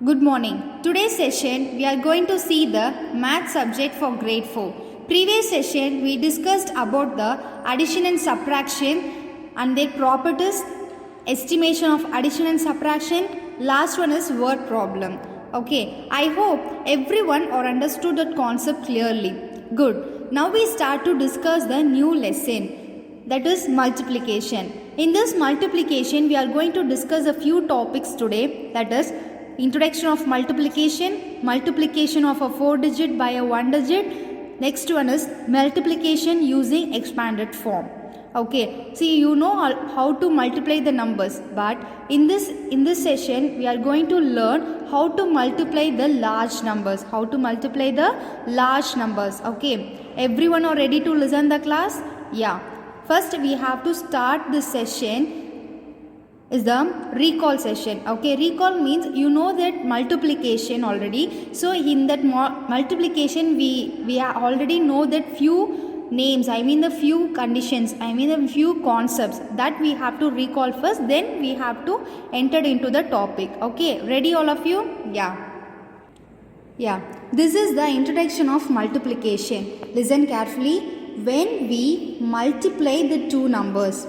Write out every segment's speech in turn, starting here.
Good morning. Today's session we are going to see the math subject for grade 4. Previous session we discussed about the addition and subtraction and their properties, estimation of addition and subtraction. Last one is word problem. Okay, I hope everyone or understood that concept clearly. Good. Now we start to discuss the new lesson, that is multiplication. In this multiplication we are going to discuss a few topics today, that is introduction of multiplication, multiplication of a 4-digit by a 1-digit. Next one is multiplication using expanded form. Okay, see, you know how to multiply the numbers, but in this session we are going to learn how to multiply the large numbers. Okay, everyone are ready to listen the class? Yeah. First we have to start this session is the recall session. Okay, recall means you know that multiplication already. So in that multiplication we already know that few names, I mean the few conditions, I mean the few concepts that we have to recall first, then we have to enter into the topic. Okay, ready all of you? Yeah, this is the introduction of multiplication. Listen carefully. When we multiply the two numbers,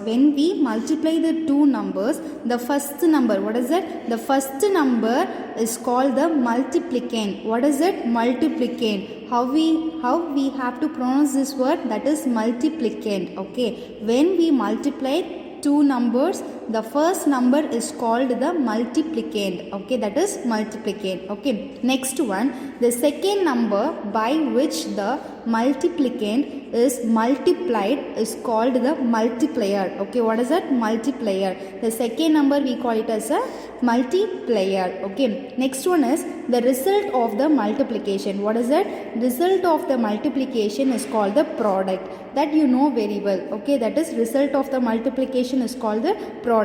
the first number, what is it? The first number is called the multiplicand. What is it? Multiplicand. How we have to pronounce this word? That is multiplicand. Okay. When we multiply two numbers, the first number is called the multiplicand. Okay, that is multiplicand. Okay, next one, the second number by which the multiplicand is multiplied is called the multiplier. Okay, what is it? Multiplier. The second number we call it as a multiplier. Okay, next one is the result of the multiplication. What is it? Result of the multiplication is called the product. That you know very well. Okay, that is result of the multiplication is called the product.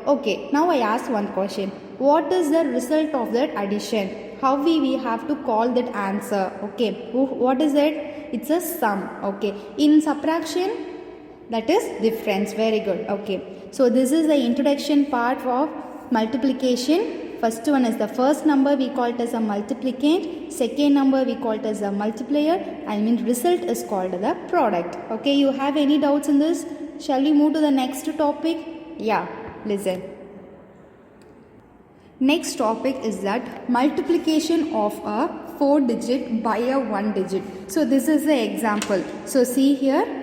Okay, now I ask one question. What is the result of that addition? How we have to call that answer? Okay, what is it? It's a sum. Okay, in subtraction, that is difference. Very good. Okay, so this is the introduction part of multiplication. First one is the first number, we call it as a multiplicand. Second number we call it as a multiplier. I mean result is called the product. Okay, you have any doubts in this? Shall we move to the next topic? Yeah, listen. Next topic is that multiplication of a 4-digit by a 1-digit. So this is the example. So see here.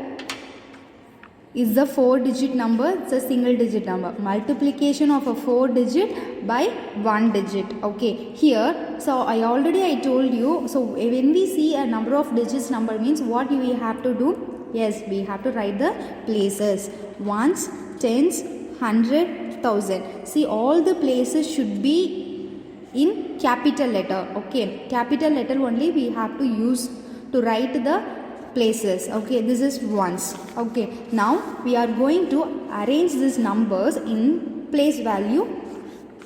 Is the 4-digit number, it's a single digit number. Multiplication of a 4-digit by 1-digit. Okay, here, so I told you, so when we see a number of digits number means what we have to do? Yes, we have to write the places. Ones, tens, 100, 1000. See, all the places should be in capital letter. Okay, capital letter only we have to use to write the places. Okay, this is ones. Okay, now we are going to arrange these numbers in place value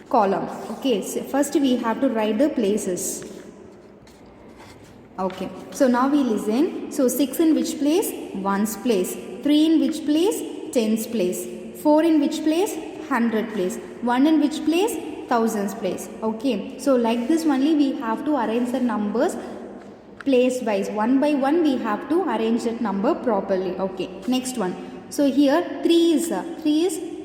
column. Okay, so first we have to write the places. Okay, so now we listen. So 6 in which place? Ones place. 3 in which place? Tens place. 4 in which place? 100 place. 1 in which place? Thousands place. Okay, so like this only we have to arrange the numbers place wise. One by one we have to arrange that number properly. Okay, next one. So here 3 is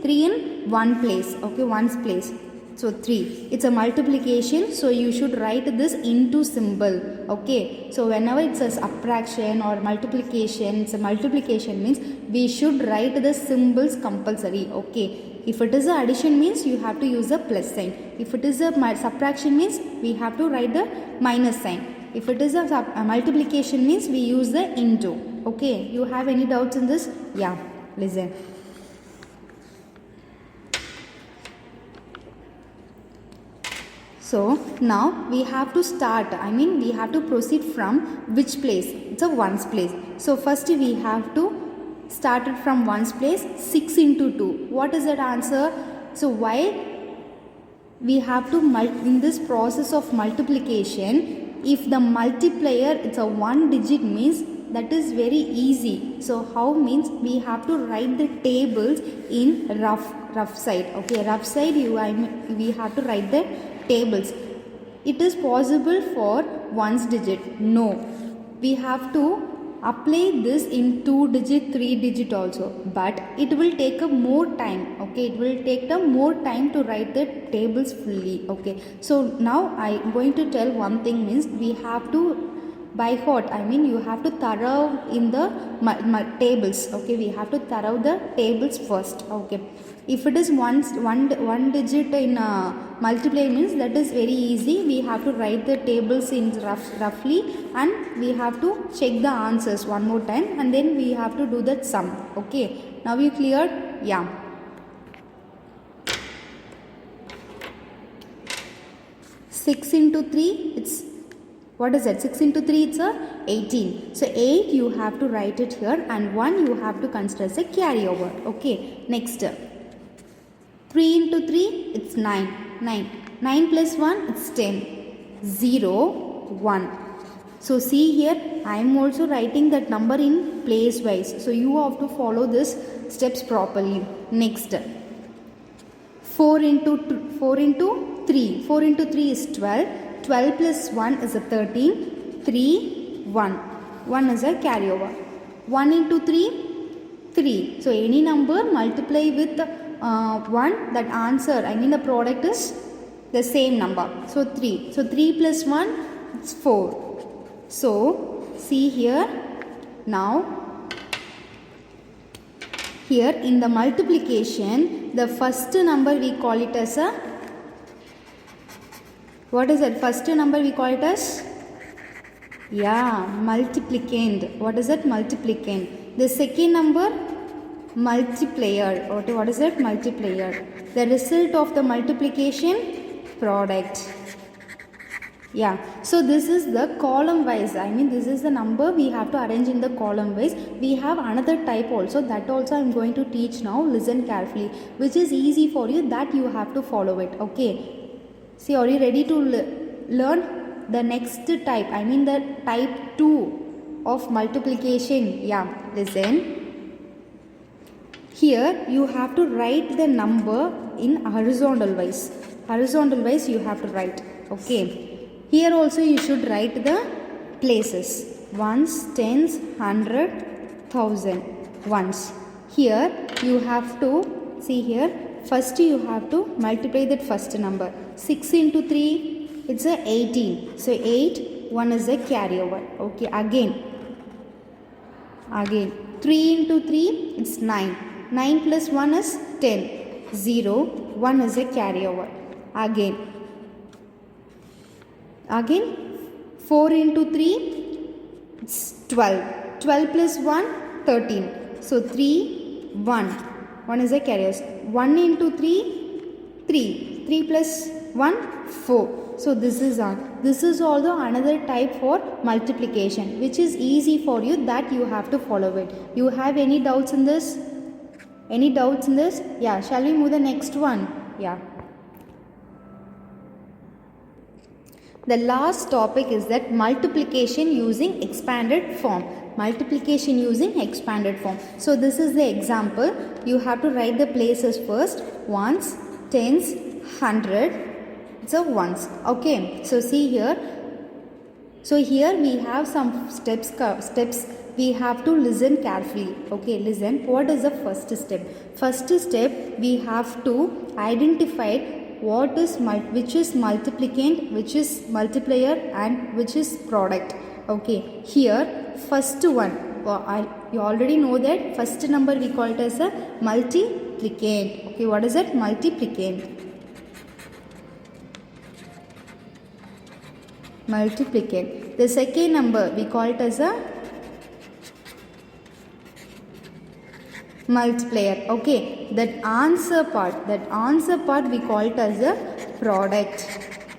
3 in one place. Okay, one's place. So 3. It's a multiplication. So you should write this into symbol. Okay, so whenever it's a subtraction or multiplication, it's a multiplication means we should write the symbols compulsory. Okay, if it is a addition means you have to use a plus sign. If it is a subtraction means we have to write the minus sign. If it is a multiplication means we use the into. Okay, you have any doubts in this? Yeah, listen. So now we have to start, we have to proceed from which place? It's a ones place. So first we have to start it from ones place. 6 into 2. What is that answer? So why we have to in this process of multiplication, if the multiplier it's a 1-digit means that is very easy. So how means we have to write the tables in rough side. Okay, rough side we have to write the tables. it is possible for ones digit. No, we have to apply this in 2 digit, 3 digit also, but it will take a more time. Okay, it will take a more time to write the tables fully. Okay, so now I am going to tell one thing, means we have to by heart, I mean you have to thorough in the tables. Okay, we have to thorough the tables first. Okay, if it is one digit in multiply, means that is very easy. We have to write the tables in roughly, and we have to check the answers one more time, and then we have to do that sum. Okay, now you cleared? Yeah. Six into 3, it's, what is that? 6 into 3, it's a 18. So 8 you have to write it here, and 1 you have to consider as a carryover. Okay, next. 3 into 3, it's 9. 9 plus 1, it's 10. 0, 1. So see here, I am also writing that number in place wise. So you have to follow this steps properly. Next. 4 into 3. 4 into 3 is 12. 12 plus 1 is a 13. 3, 1. 1 is a carryover. 1 into 3, 3. So any number multiply with 1, that answer, I mean the product is the same number. So 3. So 3 plus 1, it's 4. So see here, now here in the multiplication, the first number we call it as a, what is that? First number we call it as, yeah, multiplicand. What is that? Multiplicand. The second number, multiplier. What is that? Multiplier. The result of the multiplication, product. Yeah, so this is the column wise. I mean this is the number we have to arrange in the column wise. We have another type also, that also I am going to teach now. Listen carefully, which is easy for you, that you have to follow it. Okay. See, are you ready to learn the next type? I mean the type 2 of multiplication. Yeah, listen. Here you have to write the number in horizontal wise. Horizontal wise you have to write. Okay. Here also you should write the places. Ones, tens, 100, 1000. Ones. Here you have to, see here, first you have to multiply that first number. 6 into 3, it's a 18. So 8, 1 is a carryover. Okay, again. 3 into 3, it's 9. 9 plus 1 is 10. 0, 1 is a carryover. Again 4 into 3, it's 12. 12 plus 1, 13. So 3, 1. 1 is a carryover. 1 into 3, 3. 3 plus 1, 4. So this is also another type for multiplication, which is easy for you, that you have to follow it. You have any doubts in this? Any doubts in this? Yeah, shall we move the next one? Yeah. The last topic is that multiplication using expanded form. Multiplication using expanded form. So this is the example. You have to write the places first. Ones, tens, 100. So ones. Okay. So see here. So here we have some steps. We have to listen carefully. Okay, listen. What is the first step? First step, we have to identify what is which is multiplicand, which is multiplier, and which is product. Okay, here first one, you already know that first number we call it as a multiplicand. Okay, what is it? Multiplicand. Multiplicand. The second number we call it as a multiplier. Okay, that answer part we call it as a product.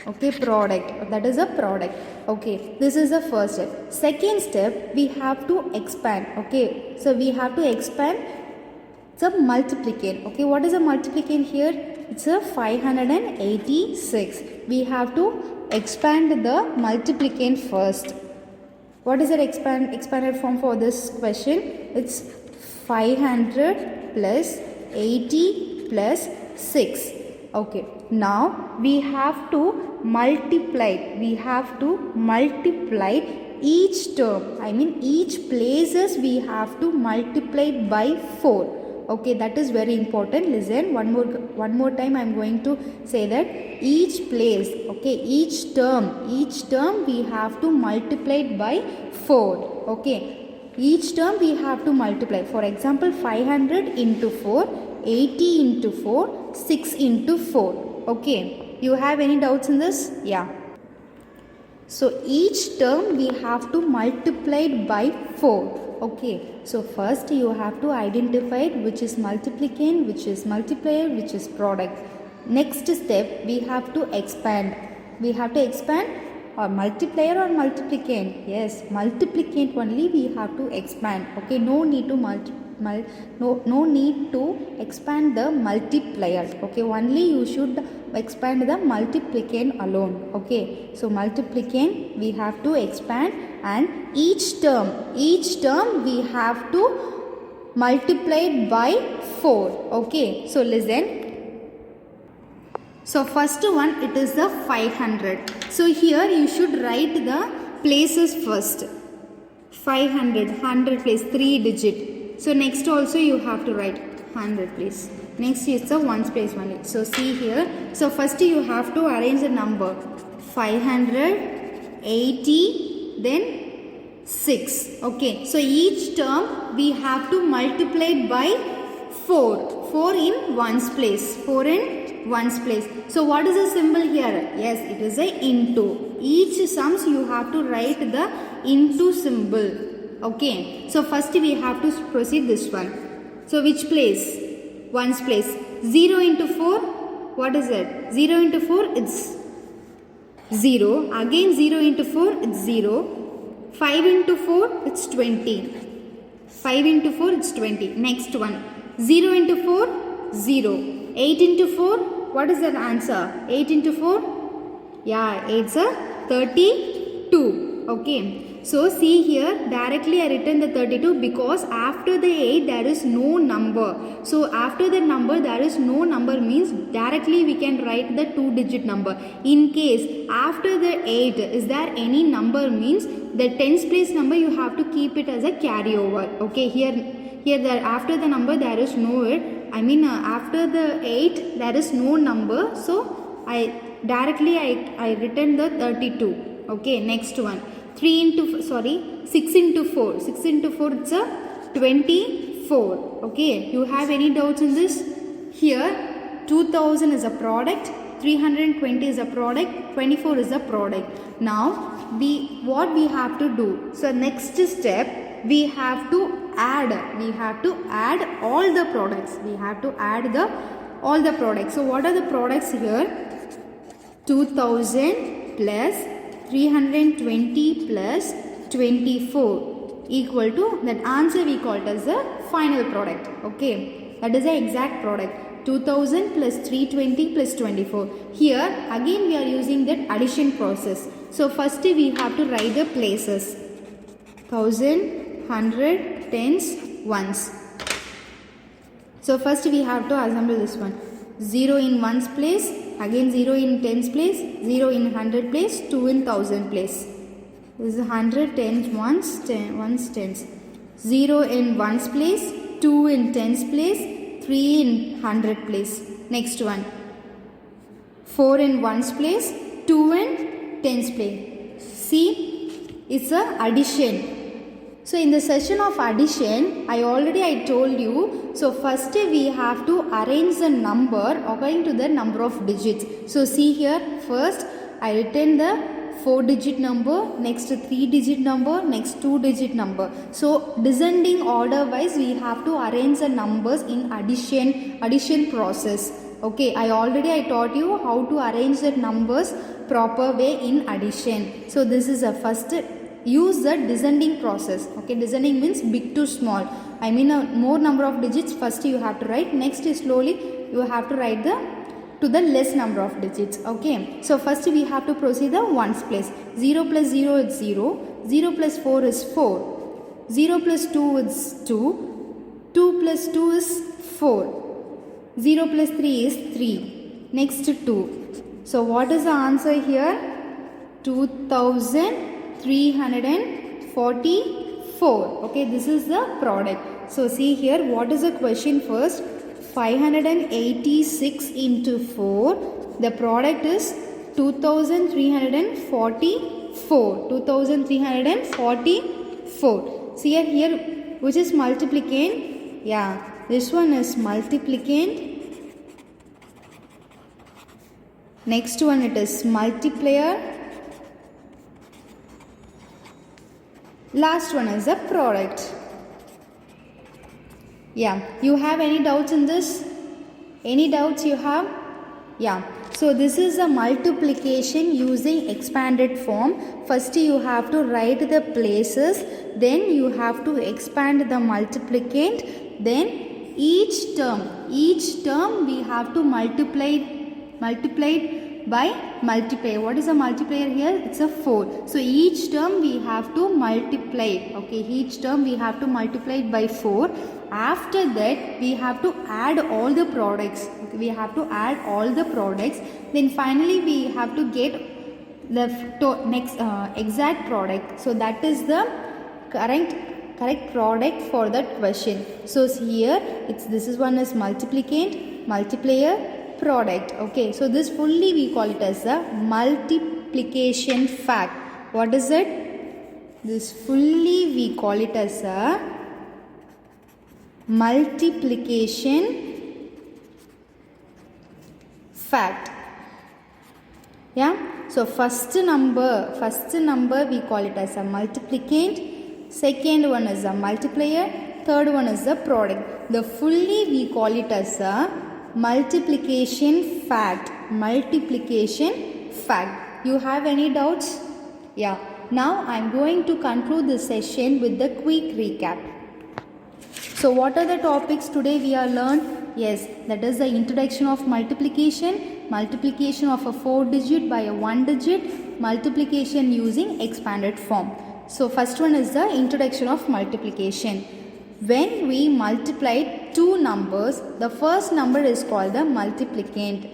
Okay, product, that is a product. Okay, this is the first step. Second step, we have to expand. Okay, so we have to expand the multiplicand. Okay, what is a multiplicand here? It's a 586. We have to expand the multiplicand first. What is the expanded form for this question? It's 500 plus 80 plus 6. Okay, now we have to multiply. We have to multiply each term. I mean each places we have to multiply by 4. Okay, that is very important. Listen, one more time I am going to say that each place, okay, each term we have to multiply by 4. Okay, each term we have to multiply. For example, 500 into 4, 80 into 4, 6 into 4. Okay, you have any doubts in this? Yeah. So each term we have to multiply by 4. Okay, so first you have to identify which is multiplicand, which is multiplier, which is product. Next step, we have to expand. We have to expand or multiplier or multiplicand. Yes, multiplicand only we have to expand. Okay, no need to no need to expand the multiplier. Okay, only you should expand the multiplicand alone. Okay, so multiplicand we have to expand, and each term we have to multiply by 4. Okay, so listen. So first one, it is the 500. So here you should write the places first. 500, 100 place, 3 digit. So next also you have to write 100 place. Next is the ones place only. So see here. So first you have to arrange the number 500, 80, then 6. Okay. So each term we have to multiply by 4. 4 in ones place. 4 in ones place. So what is the symbol here? Yes, it is a into. Each sums you have to write the into symbol. Okay, so first we have to proceed this one. So which place? Ones place. 0 into 4, what is it? 0 into 4, it's 0. Again 0 into 4, it's 0. 5 into 4, it's 20. 5 into 4, it's 20. Next one. 0 into 4, 0. 8 into 4, what is that answer? 8 into 4? Yeah, 8's a 32. Okay. So see here, directly I written the 32 because after the 8 there is no number. So after the number there is no number means directly we can write the 2-digit number. In case after the 8 is there any number means the tens place number you have to keep it as a carryover. Okay, here there after the number there is no after the 8 there is no number. So I written the 32. Okay, next one. 6 into 4. 6 into 4, it's a 24. Okay, you have any doubts in this? Here 2000 is a product, 320 is a product, 24 is a product. Now what we have to do? So next step, we have to add all the products. We have to add all the products. So what are the products here? 2000 plus 320 plus 24 equal to, that answer we call it as the final product. Okay, that is the exact product. 2000 plus 320 plus 24. Here again we are using that addition process. So first we have to write the places. 1000, 100, tens, ones. So first we have to assemble this one. 0 in ones place, again 0 in tens place, 0 in 100 place, 2 in 1000 place. This is 100, tens, ones, tens. 0 in ones place, 2 in tens place, 3 in 100 place. Next one. 4 in ones place, 2 in tens place. See, it's a addition. So in the session of addition, I told you, so first we have to arrange the number according to the number of digits. So see here, first I written the 4-digit number, next 3-digit number, next 2-digit number. So descending order wise we have to arrange the numbers in addition process. Okay, I taught you how to arrange the numbers proper way in addition. So this is a first. Use the descending process. Okay, descending means big to small. More number of digits first you have to write. Next is slowly you have to write to the less number of digits. Okay, so first we have to proceed the ones place. 0 plus 0 is 0. 0 plus 4 is 4. 0 plus 2 is 2. 2 plus 2 is 4. 0 plus 3 is 3. Next 2. So what is the answer here? 2344. Okay, this is the product. So see here, what is the question first? 586 into 4. The product is 2344. 2344. See here, which is multiplicand? Yeah, this one is multiplicand. Next one, it is multiplier. Last one is a product. Yeah, you have any doubts in this? Any doubts you have? Yeah, so this is a multiplication using expanded form. First you have to write the places, then you have to expand the multiplicand, then each term we have to multiply by multiplier. What is a multiplier here? It's a 4. So each term we have to multiply. Okay, each term we have to multiply it by 4. After that we have to add all the products. Okay, we have to add all the products. Then finally we have to get the next exact product. So that is the correct product for that question. So here this is one is multiplicand, multiplier, product. Okay, so this fully we call it as the multiplication fact. What is it? This fully we call it as a multiplication fact. Yeah, so first number we call it as a multiplicand, second one is a multiplier, third one is the product. The fully we call it as a multiplication fact. You have any doubts? Yeah, now I am going to conclude this session with the quick recap. So what are the topics today we are learned? Yes, that is the introduction of multiplication of a 4-digit by a 1-digit, multiplication using expanded form. So first one is the introduction of multiplication. When we multiply two numbers, the first number is called the multiplicand.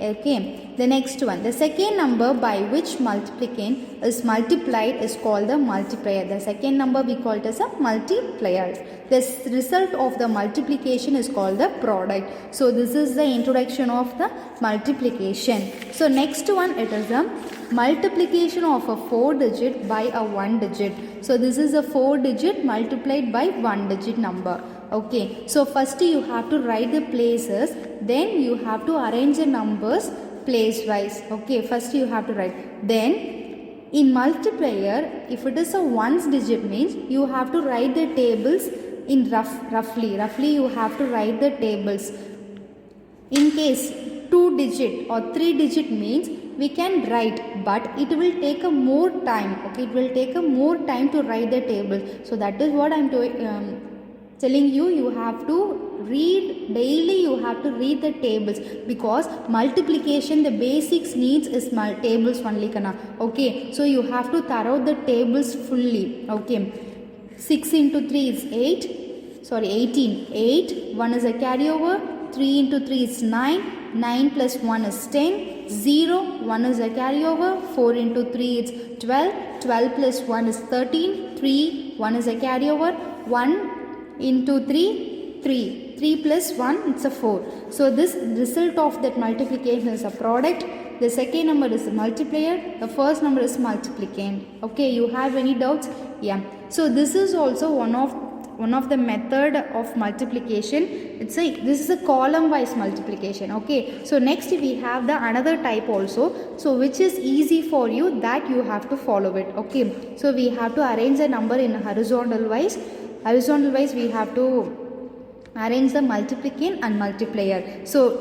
Okay. The next one, the second number by which multiplicand is multiplied is called the multiplier. The second number we call it as a multiplier. The result of the multiplication is called the product. So this is the introduction of the multiplication. So next one, it is the multiplication of a 4-digit by a 1-digit. So this is a 4-digit multiplied by 1-digit number. Okay, so first you have to write the places, then you have to arrange the numbers place wise. Okay, first you have to write. Then in multiplier, if it is a 1's digit means you have to write the tables in roughly you have to write the tables. In case 2-digit or 3-digit means we can write, but it will take a more time. Okay, it will take a more time to write the table. So that is what I am telling you. You have to read daily, you have to read the tables, because multiplication, the basics needs is tables only kana. Okay, so you have to thorough the tables fully. Okay, 6 into 3 is 18. 1 is a carryover. 3 into 3 is 9. 9 plus 1 is 10. 0, 1 is a carryover. 4 into 3 is 12. 12 plus 1 is 13. 3, 1 is a carryover. 1 into 3, 3. 3 plus 1, it's a 4. So this result of that multiplication is a product. The second number is a multiplier. The first number is multiplicand. Okay, you have any doubts? Yeah. So this is also one of the method of multiplication. This is a column wise multiplication. Okay, so next we have the another type also, so which is easy for you, that you have to follow it. Okay, so we have to arrange the number in horizontal wise we have to arrange the multiplicand and multiplier. So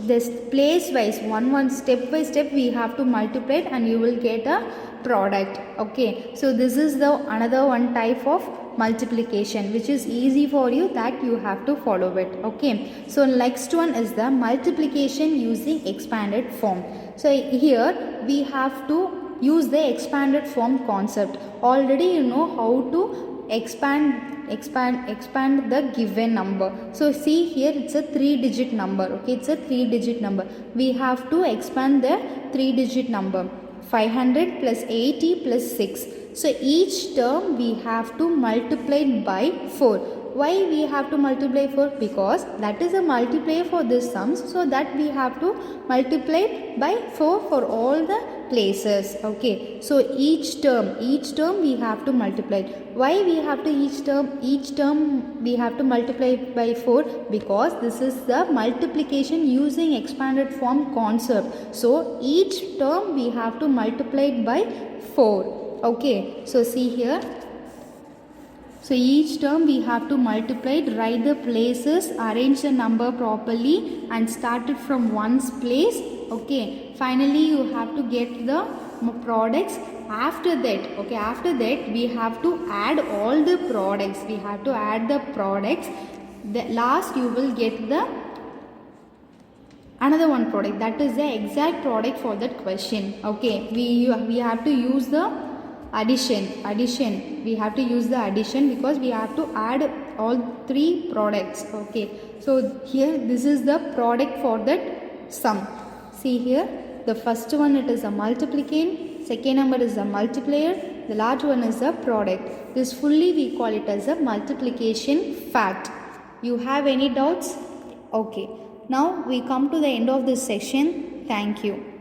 this place wise, one step by step we have to multiply it and you will get a product. Okay, so this is the another one type of multiplication which is easy for you, that you have to follow it. Okay, so next one is the multiplication using expanded form. So here we have to use the expanded form concept. Already you know how to expand the given number. So see here, it's a 3-digit number. Okay, it's a 3-digit number. We have to expand the 3-digit number. 500 plus 80 plus 6. So each term we have to multiply it by 4. Why we have to multiply 4? Because that is a multiplier for this sums. So that we have to multiply by 4 for all the places. Okay. So each term we have to multiply. Why we have to each term we have to multiply by 4? Because this is the multiplication using expanded form concept. So each term we have to multiply it by 4. Okay. So see here. So each term we have to multiply it, write the places, arrange the number properly and start it from one's place. Okay. Finally you have to get the products. After that we have to add all the products. We have to add the products. The last you will get the another one product, that is the exact product for that question. Okay. We have to use the addition. We have to use the addition because we have to add all 3 products. Okay. So here this is the product for that sum. See here, the first one it is a multiplicand, second number is a multiplier, the large one is a product. This fully we call it as a multiplication fact. You have any doubts? Okay. Now we come to the end of this session. Thank you.